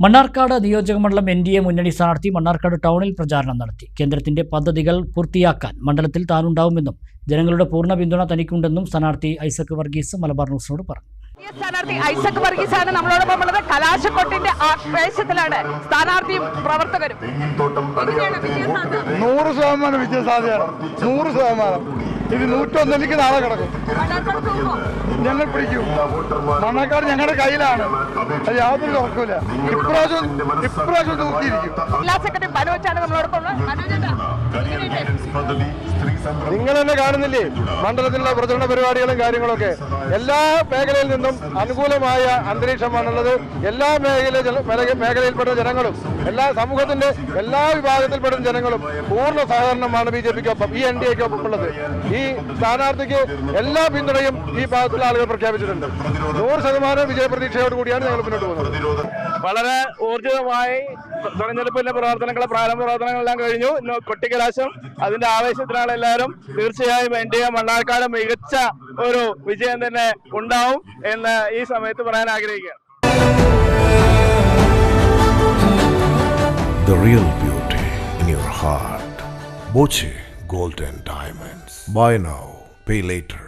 മണ്ണാർക്കാട് നിയോജകമണ്ഡലം NDA മുന്നണി സ്ഥാനാർത്ഥി മണ്ണാർക്കാട് ടൗണിൽ പ്രചാരണം നടത്തി. കേന്ദ്രത്തിന്റെ പദ്ധതികൾ പൂർത്തിയാക്കാൻ മണ്ഡലത്തിൽ താനുണ്ടാവുമെന്നും ജനങ്ങളുടെ പൂർണ്ണ പിന്തുണ തനിക്കുണ്ടെന്നും സ്ഥാനാർത്ഥി ഐസക് വർഗീസ് മലബാർ ന്യൂസിനോട് പറഞ്ഞു. സ്ഥാനാർത്ഥി ഐസക് വർഗീസ് ആണ് നമ്മളോടൊപ്പം ഉള്ളത്. കലാശക്കൊട്ടിന്റെ ആവേശത്തിലാണ് സ്ഥാനാർത്ഥിയും പ്രവർത്തകരും. 100% വിജയസാധ്യതയാണ്. 100%. ഇത് 101 നാളെ കിടക്കും. ഞങ്ങൾ പിടിക്കും. മണ്ണാർക്കാട് ഞങ്ങളുടെ കയ്യിലാണ്. അത് യാതൊരു ഉറക്കില്ല. ഇപ്രാവശ്യം നോക്കിയിരിക്കും. ജില്ലാ സെക്രട്ടറി മനോജാണ് നമ്മളോടൊപ്പം ഉള്ളത്. നിങ്ങൾ തന്നെ കാണുന്നില്ലേ മണ്ഡലത്തിലുള്ള പ്രചരണ പരിപാടികളും കാര്യങ്ങളൊക്കെ. എല്ലാ മേഖലയിൽ നിന്നും അനുകൂലമായ അന്തരീക്ഷമാണുള്ളത്. എല്ലാ മേഖലയിൽപ്പെട്ട ജനങ്ങളും എല്ലാ സമൂഹത്തിന്റെ എല്ലാ വിഭാഗത്തിൽപ്പെടുന്ന ജനങ്ങളും പൂർണ്ണ സഹകരണമാണ് BJPക്കൊപ്പം ഈ NDAക്കൊപ്പം ഉള്ളത്. ഈ സ്ഥാനാർത്ഥിക്ക് എല്ലാ പിന്തുണയും ഈ ഭാഗത്തുള്ള ആളുകൾ പ്രഖ്യാപിച്ചിട്ടുണ്ട്. 100% വിജയപ്രതീക്ഷയോട് കൂടിയാണ് ഞങ്ങൾ മുന്നോട്ട് പോകുന്നത്. വളരെ ഊർജിതമായി തെരഞ്ഞെടുപ്പിന്റെ പ്രാരംഭ പ്രവർത്തനങ്ങളെല്ലാം കഴിഞ്ഞു. കൊട്ടിക്കലാശം അതിന്റെ ആവേശത്തിലാണ് എല്ലാവരും. തീർച്ചയായും NDA മണ്ണാർക്കാട് മികച്ച ഒരു വിജയം തന്നെ ഉണ്ടാവും എന്ന് ഈ സമയത്ത് പറയാൻ ആഗ്രഹിക്കുകയാണ്. The real beauty in your heart. Boche Gold and Diamonds. Buy now, pay later.